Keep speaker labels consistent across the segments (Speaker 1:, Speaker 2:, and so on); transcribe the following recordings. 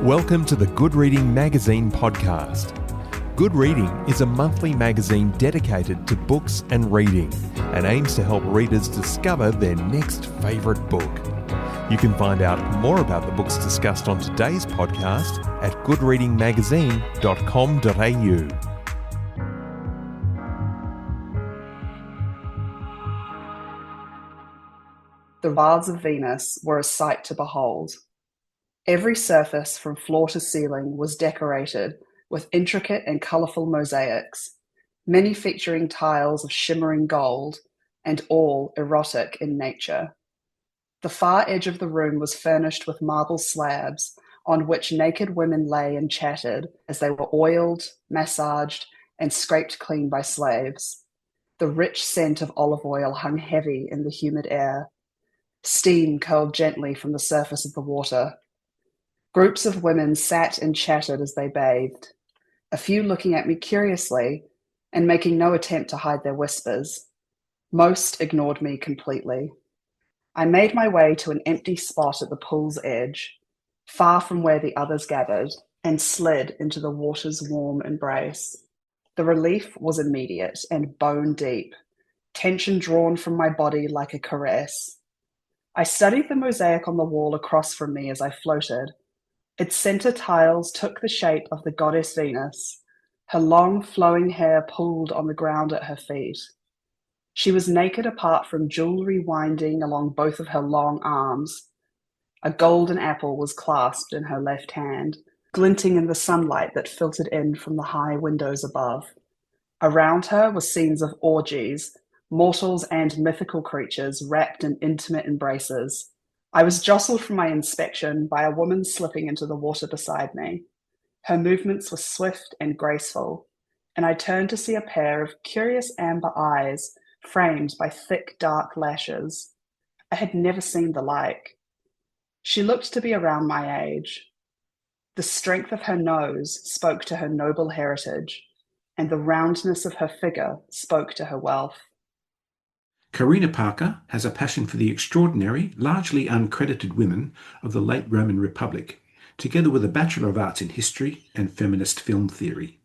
Speaker 1: Welcome to the Good Reading Magazine podcast. Good Reading is a monthly magazine dedicated to books and reading and aims to help readers discover their next favourite book. You can find out more about the books discussed on today's podcast at goodreadingmagazine.com.au.
Speaker 2: The baths of Venus were a sight to behold. Every surface from floor to ceiling was decorated with intricate and colourful mosaics, many featuring tiles of shimmering gold and all erotic in nature. The far edge of the room was furnished with marble slabs on which naked women lay and chatted as they were oiled, massaged, and scraped clean by slaves. The rich scent of olive oil hung heavy in the humid air. Steam curled gently from the surface of the water. Groups of women sat and chatted as they bathed, a few looking at me curiously and making no attempt to hide their whispers. Most ignored me completely. I made my way to an empty spot at the pool's edge, far from where the others gathered, and slid into the water's warm embrace. The relief was immediate and bone deep, tension drawn from my body like a caress. I studied the mosaic on the wall across from me as I floated. Its center tiles took the shape of the goddess Venus, her long flowing hair pooled on the ground at her feet. She was naked apart from jewelry winding along both of her long arms. A golden apple was clasped in her left hand, glinting in the sunlight that filtered in from the high windows above. Around her were scenes of orgies, mortals and mythical creatures wrapped in intimate embraces. I was jostled from my inspection by a woman slipping into the water beside me. Her movements were swift and graceful, and I turned to see a pair of curious amber eyes framed by thick, dark lashes. I had never seen the like. She looked to be around my age. The strength of her nose spoke to her noble heritage, and the roundness of her figure spoke to her wealth.
Speaker 3: Kaarina Parker has a passion for the extraordinary, largely uncredited women of the late Roman Republic, together with a Bachelor of Arts in History and Feminist Film Theory.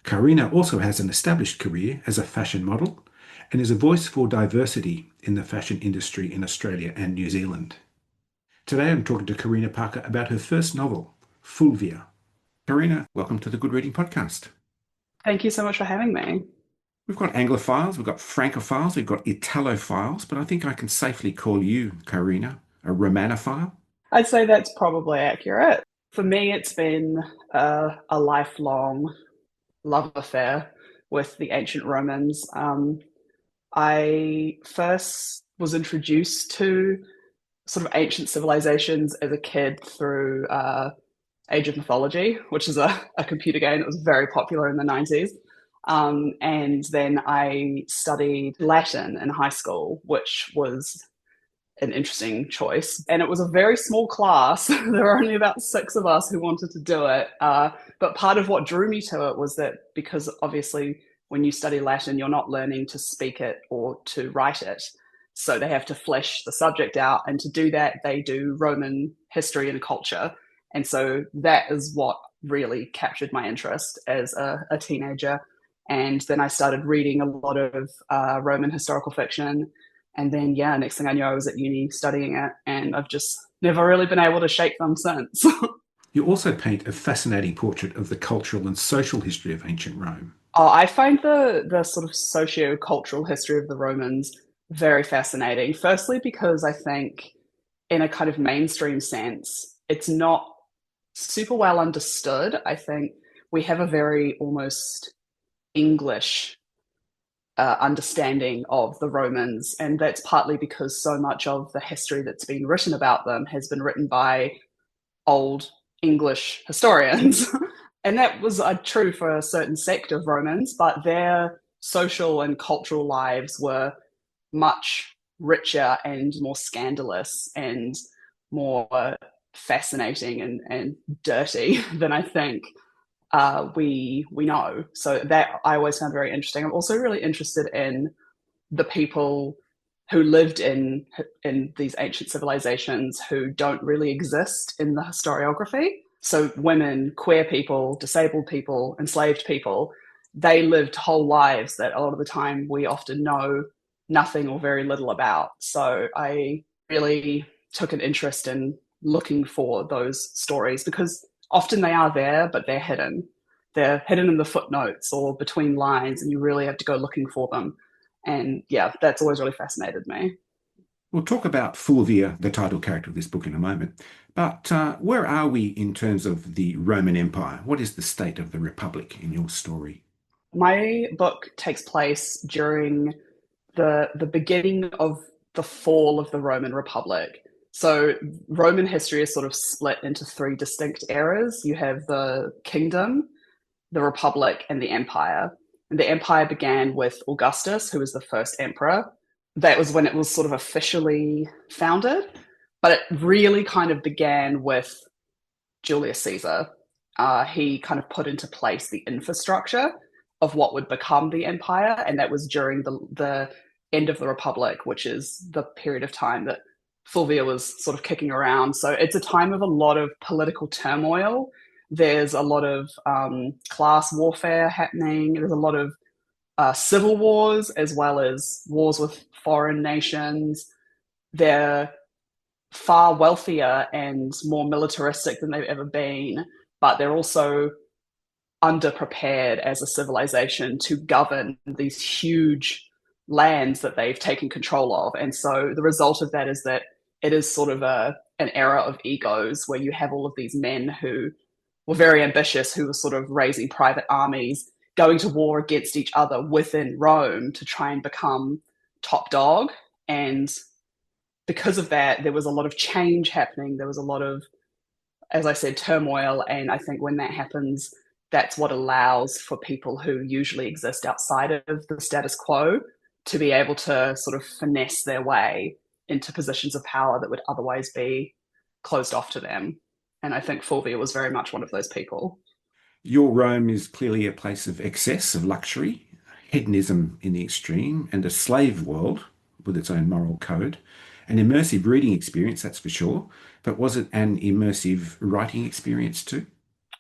Speaker 3: Kaarina also has an established career as a fashion model and is a voice for diversity in the fashion industry in Australia and New Zealand. Today I'm talking to Kaarina Parker about her first novel, Fulvia. Kaarina, welcome to the Good Reading Podcast.
Speaker 2: Thank you so much for having me.
Speaker 3: We've got Anglophiles, we've got Francophiles, we've got Italophiles, but I think I can safely call you, Kaarina, a Romanophile.
Speaker 2: I'd say that's probably accurate. For me, it's been a lifelong love affair with the ancient Romans. I first was introduced to sort of ancient civilizations as a kid through Age of Mythology, which is a computer game that was very popular in the 90s. And then I studied Latin in high school, which was an interesting choice. And it was a very small class. There were only about 6 of us who wanted to do it. But part of what drew me to it was that because obviously when you study Latin, you're not learning to speak it or to write it. So they have to flesh the subject out. And to do that, they do Roman history and culture. And so that is what really captured my interest as a teenager. And then I started reading a lot of Roman historical fiction. And then, next thing I knew, I was at uni studying it. And I've just never really been able to shake them since.
Speaker 3: You also paint a fascinating portrait of the cultural and social history of ancient Rome.
Speaker 2: Oh, I find the sort of socio-cultural history of the Romans very fascinating. Firstly, because I think in a kind of mainstream sense, it's not super well understood. I think we have a very almost English understanding of the Romans, and that's partly because so much of the history that's been written about them has been written by old English historians. And that was true for a certain sect of Romans, but their social and cultural lives were much richer and more scandalous and more fascinating and dirty than I think we know. So that I always found very interesting. I'm also really interested in the people who lived in these ancient civilizations who don't really exist in the historiography. So women, queer people, disabled people, enslaved people, they lived whole lives that a lot of the time we often know nothing or very little about. So I really took an interest in looking for those stories because often they are there, but they're hidden. They're hidden in the footnotes or between lines, and you really have to go looking for them. And yeah, that's always really fascinated me.
Speaker 3: We'll talk about Fulvia, the title character of this book, in a moment. But where are we in terms of the Roman Empire? What is the state of the Republic in your story?
Speaker 2: My book takes place during the beginning of the fall of the Roman Republic. So Roman history is sort of split into three distinct eras. You have the kingdom, the republic, and the empire. And the empire began with Augustus, who was the first emperor. That was when it was sort of officially founded, but it really kind of began with Julius Caesar. He kind of put into place the infrastructure of what would become the empire, and that was during the end of the Republic, which is the period of time that Fulvia was sort of kicking around. So it's a time of a lot of political turmoil. There's a lot of class warfare happening. There's a lot of civil wars as well as wars with foreign nations. They're far wealthier and more militaristic than they've ever been, but they're also underprepared as a civilization to govern these huge lands that they've taken control of. And so the result of that is that it is sort of an era of egos where you have all of these men who were very ambitious, who were sort of raising private armies, going to war against each other within Rome to try and become top dog. And because of that, there was a lot of change happening. There was a lot of, as I said, turmoil. And I think when that happens, that's what allows for people who usually exist outside of the status quo to be able to sort of finesse their way into positions of power that would otherwise be closed off to them. And I think Fulvia was very much one of those people.
Speaker 3: Your Rome is clearly a place of excess, of luxury, hedonism in the extreme, and a slave world with its own moral code. An immersive reading experience, that's for sure. But was it an immersive writing experience too?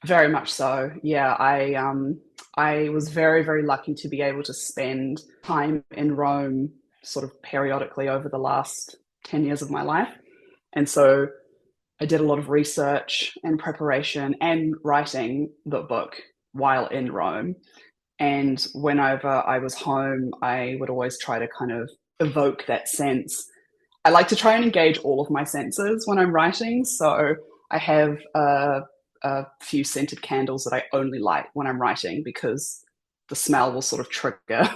Speaker 2: Very much so. Yeah, I was very, very lucky to be able to spend time in Rome sort of periodically over the last 10 years of my life. And so I did a lot of research and preparation and writing the book while in Rome. And whenever I was home, I would always try to kind of evoke that sense. I like to try and engage all of my senses when I'm writing. So I have a few scented candles that I only light when I'm writing because the smell will sort of trigger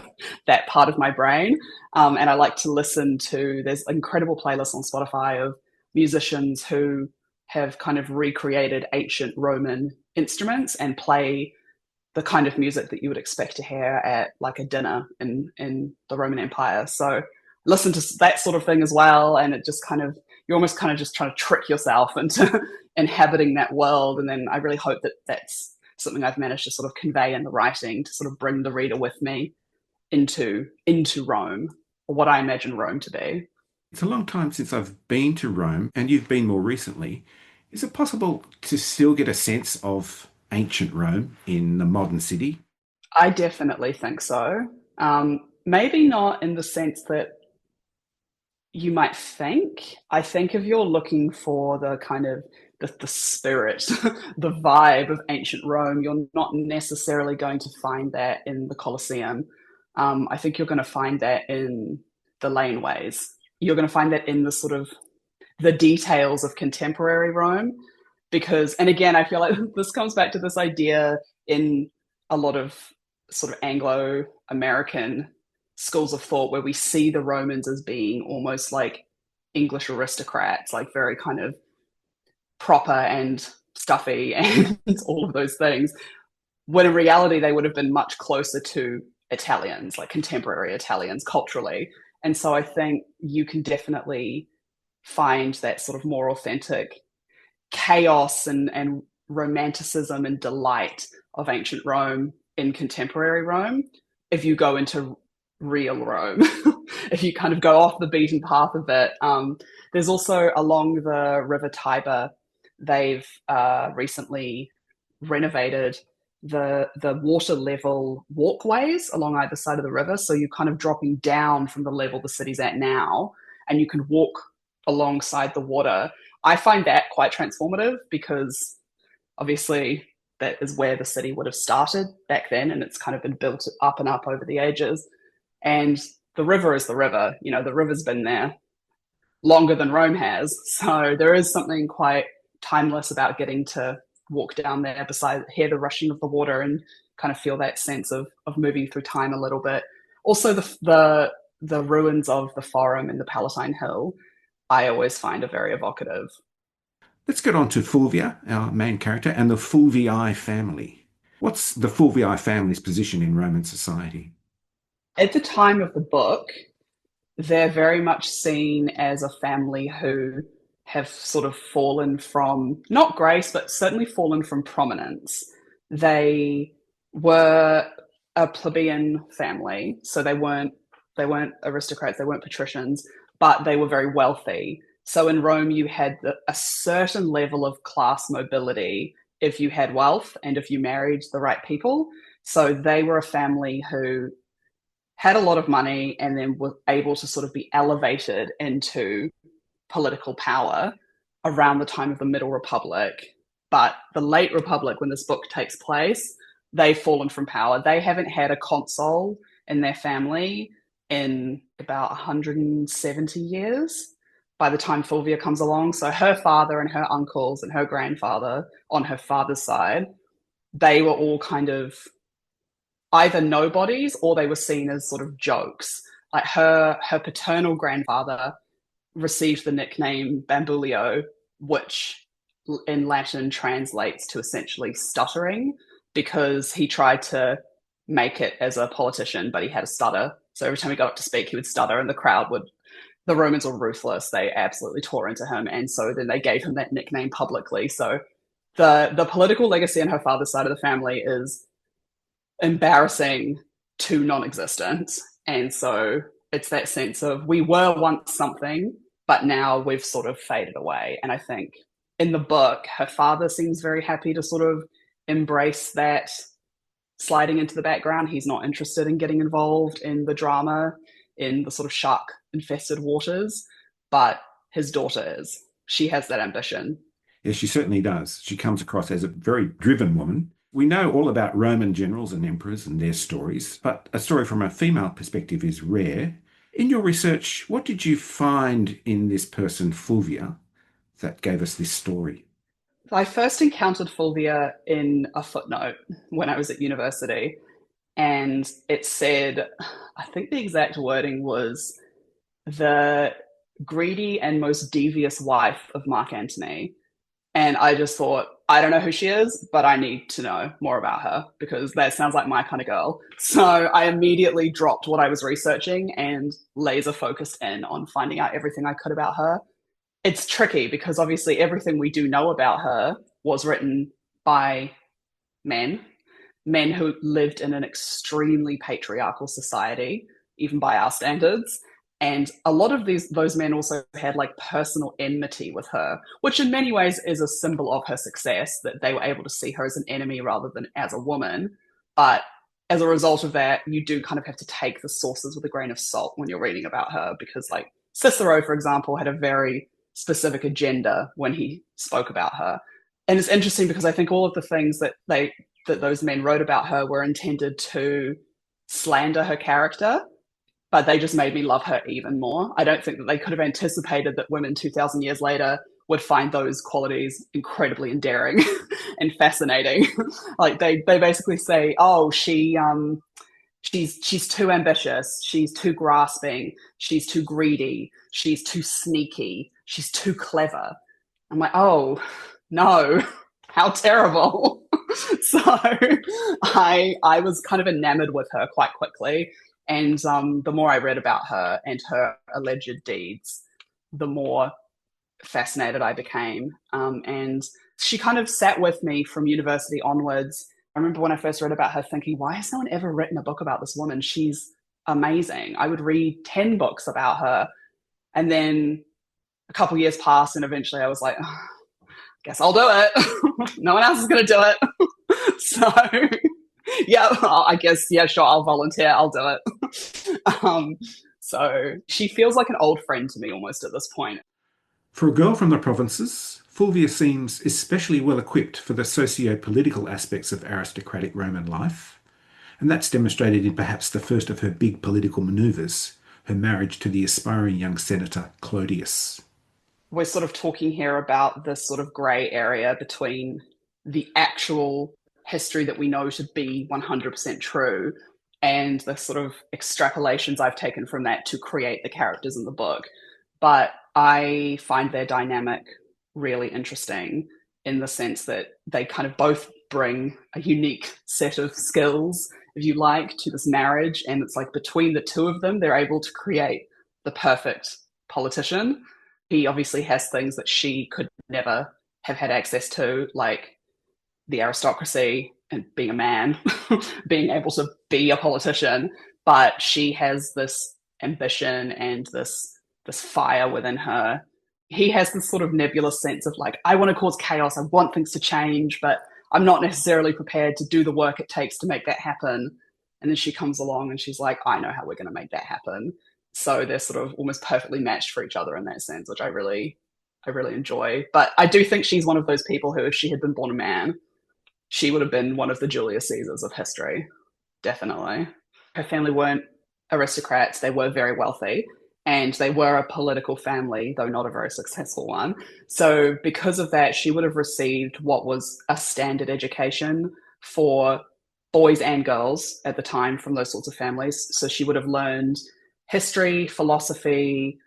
Speaker 2: that part of my brain. And I like to listen to, there's an incredible playlist on Spotify of musicians who have kind of recreated ancient Roman instruments and play the kind of music that you would expect to hear at like a dinner in the Roman Empire. So listen to that sort of thing as well. And it just kind of, you're almost kind of just trying to trick yourself into inhabiting that world. And then I really hope that that's something I've managed to sort of convey in the writing to sort of bring the reader with me into Rome, or what I imagine Rome to be.
Speaker 3: It's a long time since I've been to Rome, and you've been more recently. Is it possible to still get a sense of ancient Rome in the modern city?
Speaker 2: I definitely think so. Maybe not in the sense that you might think. I think if you're looking for the kind of the spirit, the vibe of ancient Rome, you're not necessarily going to find that in the Colosseum. I think you're going to find that in the laneways. You're going to find that in the sort of the details of contemporary Rome. Because, and again, I feel like this comes back to this idea in a lot of sort of Anglo-American schools of thought where we see the Romans as being almost like English aristocrats, like very kind of proper and stuffy and all of those things, when in reality they would have been much closer to Italians, like contemporary Italians culturally. And so I think you can definitely find that sort of more authentic chaos and romanticism and delight of ancient Rome in contemporary Rome if you go into real Rome. If you kind of go off the beaten path of it. There's also along the River Tiber, they've recently renovated the water level walkways along either side of the river. So you're kind of dropping down from the level the city's at now, and you can walk alongside the water. I find that quite transformative because obviously that is where the city would have started back then, and it's kind of been built up and up over the ages. And the river is the river. You know, the river's been there longer than Rome has. So there is something quite timeless about getting to walk down there, beside hear the rushing of the water and kind of feel that sense of moving through time a little bit. Also, the ruins of the Forum and the Palatine Hill, I always find are very evocative.
Speaker 3: Let's get on to Fulvia, our main character, and the Fulvii family. What's the Fulvii family's position in Roman society?
Speaker 2: At the time of the book, they're very much seen as a family who have sort of fallen from, not grace, but certainly fallen from prominence. They were a plebeian family, so they weren't aristocrats, they weren't patricians, but they were very wealthy. So in Rome, you had a certain level of class mobility if you had wealth and if you married the right people. So they were a family who had a lot of money and then were able to sort of be elevated into political power around the time of the Middle Republic. But the Late Republic, when this book takes place, they've fallen from power. They haven't had a consul in their family in about 170 years by the time Fulvia comes along. So her father and her uncles and her grandfather on her father's side, they were all kind of either nobodies or they were seen as sort of jokes. Like her paternal grandfather received the nickname Bambulio, which in Latin translates to essentially stuttering, because he tried to make it as a politician, but he had a stutter. So every time he got up to speak, he would stutter, and the Romans were ruthless. They absolutely tore into him. And so then they gave him that nickname publicly. So the political legacy on her father's side of the family is embarrassing to non-existent. And so it's that sense of, we were once something, but now we've sort of faded away. And I think in the book, her father seems very happy to sort of embrace that sliding into the background. He's not interested in getting involved in the drama, in the sort of shark-infested waters, but his daughter is. She has that ambition.
Speaker 3: Yes, she certainly does. She comes across as a very driven woman. We know all about Roman generals and emperors and their stories, but a story from a female perspective is rare. In your research, what did you find in this person, Fulvia, that gave us this story?
Speaker 2: I first encountered Fulvia in a footnote when I was at university, and it said, I think the exact wording was, the greedy and most devious wife of Mark Antony. And I just thought, I don't know who she is, but I need to know more about her because that sounds like my kind of girl. So I immediately dropped what I was researching and laser focused in on finding out everything I could about her. It's tricky because obviously everything we do know about her was written by men who lived in an extremely patriarchal society, even by our standards. And a lot of those men also had like personal enmity with her, which in many ways is a symbol of her success, that they were able to see her as an enemy rather than as a woman. But as a result of that, you do kind of have to take the sources with a grain of salt when you're reading about her, because like Cicero, for example, had a very specific agenda when he spoke about her. And it's interesting because I think all of the things that those men wrote about her were intended to slander her character, but they just made me love her even more. I don't think that they could have anticipated that women 2,000 years later would find those qualities incredibly endearing and fascinating. Like they basically say, oh, she's too ambitious, she's too grasping, she's too greedy, she's too sneaky, she's too clever. I'm like, oh no, how terrible. So I was kind of enamored with her quite quickly. And the more I read about her and her alleged deeds, the more fascinated I became. And she kind of sat with me from university onwards. I remember when I first read about her thinking, why has no one ever written a book about this woman? She's amazing. I would read 10 books about her, and then a couple years passed, and eventually I was like, oh, guess I'll do it. No one else is going to do it. So, yeah, I guess, yeah, sure, I'll volunteer. I'll do it. So she feels like an old friend to me almost at this point.
Speaker 3: For a girl from the provinces, Fulvia seems especially well equipped for the socio-political aspects of aristocratic Roman life, and that's demonstrated in perhaps the first of her big political manoeuvres, her marriage to the aspiring young senator Clodius.
Speaker 2: We're sort of talking here about this sort of grey area between the actual history that we know to be 100% true and the sort of extrapolations I've taken from that to create the characters in the book. But I find their dynamic really interesting in the sense that they kind of both bring a unique set of skills, if you like, to this marriage. And it's like between the two of them, they're able to create the perfect politician. He obviously has things that she could never have had access to, like the aristocracy and being a man, being able to be a politician. But she has this ambition and this fire within her. He has this sort of nebulous sense of like, I want to cause chaos, I want things to change, but I'm not necessarily prepared to do the work it takes to make that happen. And then she comes along and she's like, I know how we're going to make that happen. So they're sort of almost perfectly matched for each other in that sense, which I really enjoy. But I do think she's one of those people who, if she had been born a man, she would have been one of the Julius Caesars of history. Definitely. Her family weren't aristocrats. They were very wealthy. And they were a political family, though not a very successful one. So because of that, she would have received what was a standard education for boys and girls at the time from those sorts of families. So she would have learned history, philosophy,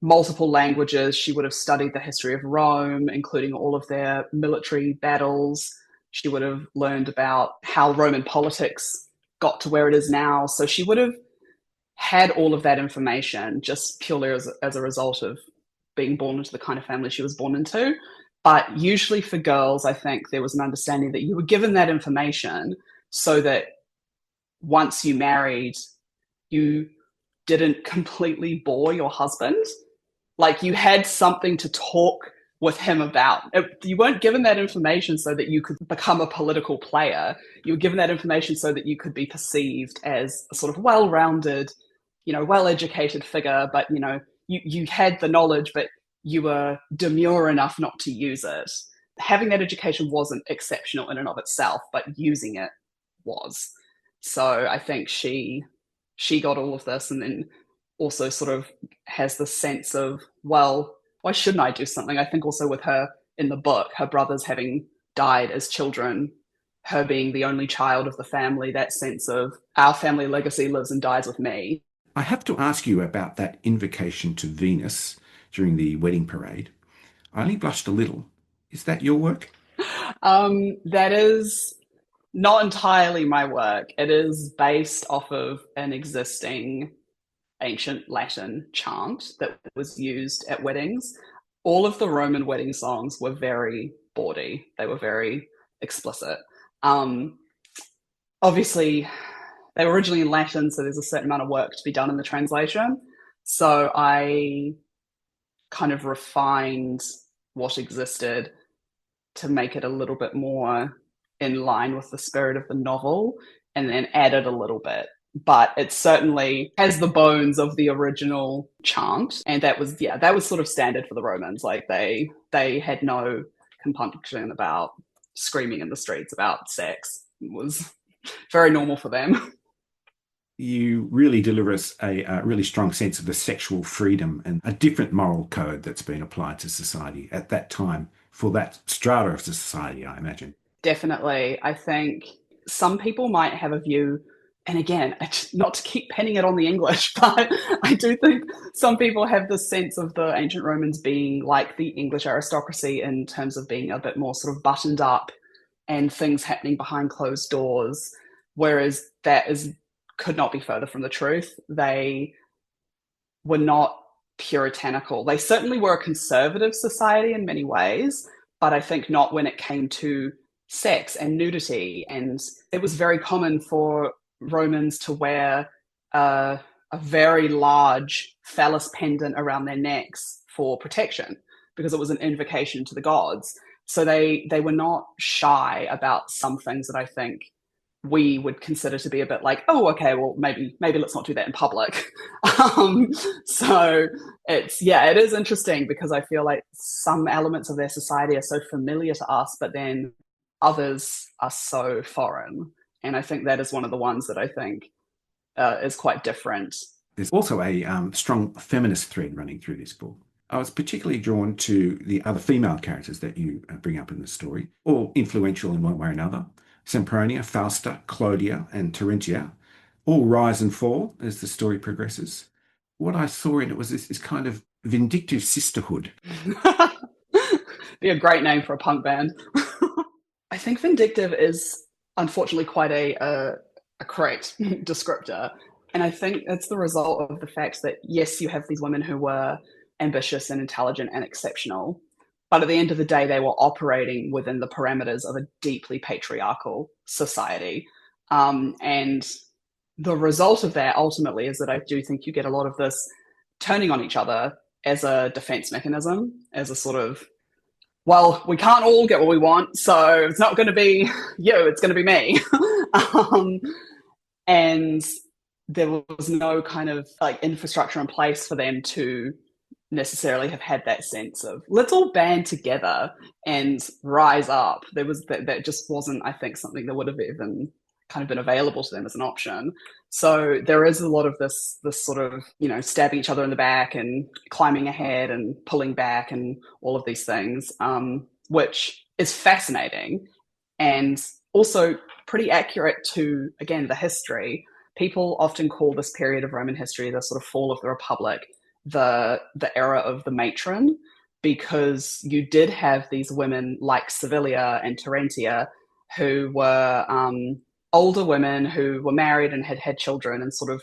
Speaker 2: multiple languages. She would have studied the history of Rome, including all of their military battles. She would have learned about how Roman politics got to where it is now. So she would have had all of that information just purely as a result of being born into the kind of family she was born into. But usually for girls, I think there was an understanding that you were given that information so that once you married, you didn't completely bore your husband. Like you had something to talk with him about. You weren't given that information so that you could become a political player. You were given that information so that you could be perceived as a sort of well-rounded, well-educated figure, but, you had the knowledge, but you were demure enough not to use it. Having that education wasn't exceptional in and of itself, but using it was. So I think she got all of this, and then also sort of has the sense of, well, why shouldn't I do something? I think also with her in the book, her brothers having died as children, her being the only child of the family, that sense of our family legacy lives and dies with me.
Speaker 3: I have to ask you about that invocation to Venus during the wedding parade. I only blushed a little. Is that your work?
Speaker 2: That is not entirely my work. It is based off of an existing ancient Latin chant that was used at weddings. All of the Roman wedding songs were very bawdy. They were very explicit. Obviously, they were originally in Latin, so there's a certain amount of work to be done in the translation. So I kind of refined what existed to make it a little bit more in line with the spirit of the novel, and then added a little bit. But it certainly has the bones of the original chant. And that was sort of standard for the Romans. Like they had no compunction about screaming in the streets about sex. It was very normal for them.
Speaker 3: You really deliver us a really strong sense of the sexual freedom and a different moral code that's been applied to society at that time for that strata of society, I imagine.
Speaker 2: Definitely. I think some people might have a view, and again, not to keep pinning it on the English, but I do think some people have this sense of the ancient Romans being like the English aristocracy in terms of being a bit more sort of buttoned up and things happening behind closed doors, whereas could not be further from the truth. They were not puritanical. They certainly were a conservative society in many ways, but I think not when it came to sex and nudity. And it was very common for Romans to wear a very large phallus pendant around their necks for protection because it was an invocation to the gods. So they were not shy about some things that I think we would consider to be a bit like, oh, okay, well, maybe let's not do that in public. So it is interesting because I feel like some elements of their society are so familiar to us, but then others are so foreign. And I think that is one of the ones that I think is quite different.
Speaker 3: There's also a strong feminist thread running through this book. I was particularly drawn to the other female characters that you bring up in the story, all influential in one way or another. Sempronia, Fausta, Clodia, and Terentia all rise and fall as the story progresses. What I saw in it was this kind of vindictive sisterhood.
Speaker 2: Be a great name for a punk band. I think vindictive is unfortunately quite a correct descriptor. And I think it's the result of the fact that, yes, you have these women who were ambitious and intelligent and exceptional, but at the end of the day, they were operating within the parameters of a deeply patriarchal society. And the result of that ultimately is that I do think you get a lot of this turning on each other as a defense mechanism, as a sort of, well, we can't all get what we want, so it's not going to be you, it's going to be me. And there was no kind of like infrastructure in place for them to necessarily have had that sense of let's all band together and rise up. There was that just wasn't, I think, something that would have even kind of been available to them as an option. So there is a lot of this sort of, stabbing each other in the back and climbing ahead and pulling back and all of these things, which is fascinating and also pretty accurate to, again, the history. People often call this period of Roman history the sort of fall of the Republic, the era of the matron, because you did have these women like Servilia and Terentia who were older women who were married and had children and sort of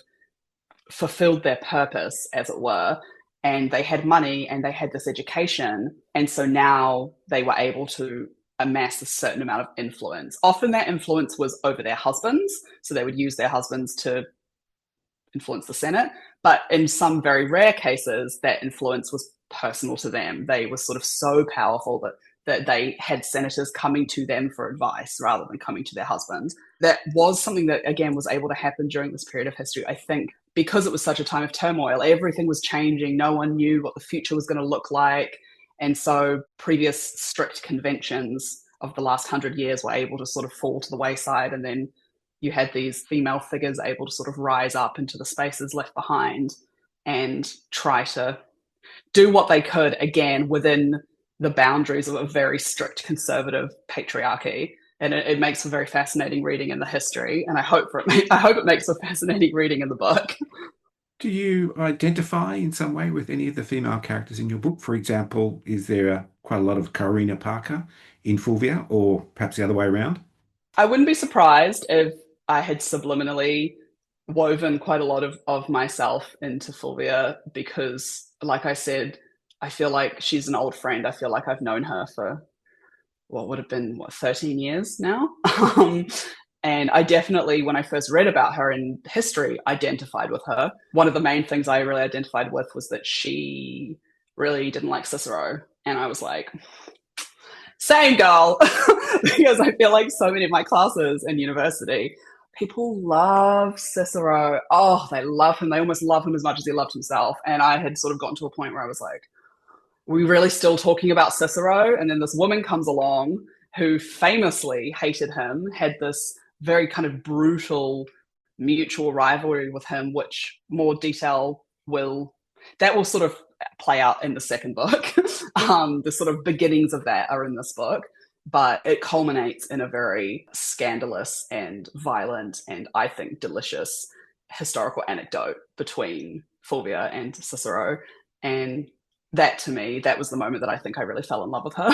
Speaker 2: fulfilled their purpose, as it were, and they had money and they had this education, and so now they were able to amass a certain amount of influence. Often that influence was over their husbands, so they would use their husbands to influence the Senate, but in some very rare cases, that influence was personal to them. They were sort of so powerful that they had senators coming to them for advice rather than coming to their husbands. That was something that, again, was able to happen during this period of history. I think because it was such a time of turmoil, everything was changing. No one knew what the future was going to look like. And so previous strict conventions of the last 100 years were able to sort of fall to the wayside. And then you had these female figures able to sort of rise up into the spaces left behind and try to do what they could, again, within the boundaries of a very strict conservative patriarchy. And it makes for very fascinating reading in the history. And I hope it makes for fascinating reading in the book.
Speaker 3: Do you identify in some way with any of the female characters in your book? For example, is there quite a lot of Kaarina Parker in Fulvia, or perhaps the other way around?
Speaker 2: I wouldn't be surprised if I had subliminally woven quite a lot of myself into Fulvia because, like I said, I feel like she's an old friend. I feel like I've known her for what would have been, 13 years now. And I definitely, when I first read about her in history, identified with her. One of the main things I really identified with was that she really didn't like Cicero. And I was like, same girl, because I feel like so many of my classes in university, people love Cicero. Oh, they love him. They almost love him as much as he loved himself. And I had sort of gotten to a point where I was like, are we really still talking about Cicero? And then this woman comes along who famously hated him, had this very kind of brutal mutual rivalry with him, which more detail will sort of play out in the second book. The sort of beginnings of that are in this book, but it culminates in a very scandalous and violent and, I think, delicious historical anecdote between Fulvia and Cicero. And that, to me, that was the moment that I think I really fell in love with her.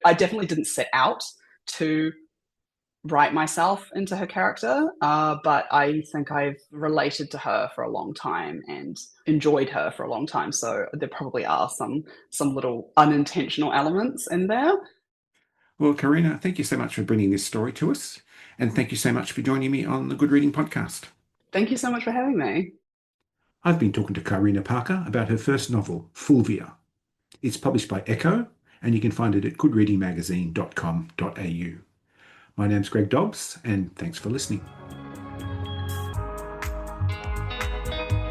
Speaker 2: I definitely didn't set out to write myself into her character, but I think I've related to her for a long time and enjoyed her for a long time. So there probably are some little unintentional elements in there.
Speaker 3: Well, Kaarina, thank you so much for bringing this story to us. And thank you so much for joining me on the Good Reading Podcast.
Speaker 2: Thank you so much for having me.
Speaker 3: I've been talking to Kaarina Parker about her first novel, Fulvia. It's published by Echo, and you can find it at goodreadingmagazine.com.au. My name's Greg Dobbs, and thanks for listening.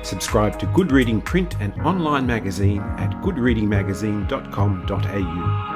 Speaker 3: Subscribe to Good Reading print and online magazine at goodreadingmagazine.com.au.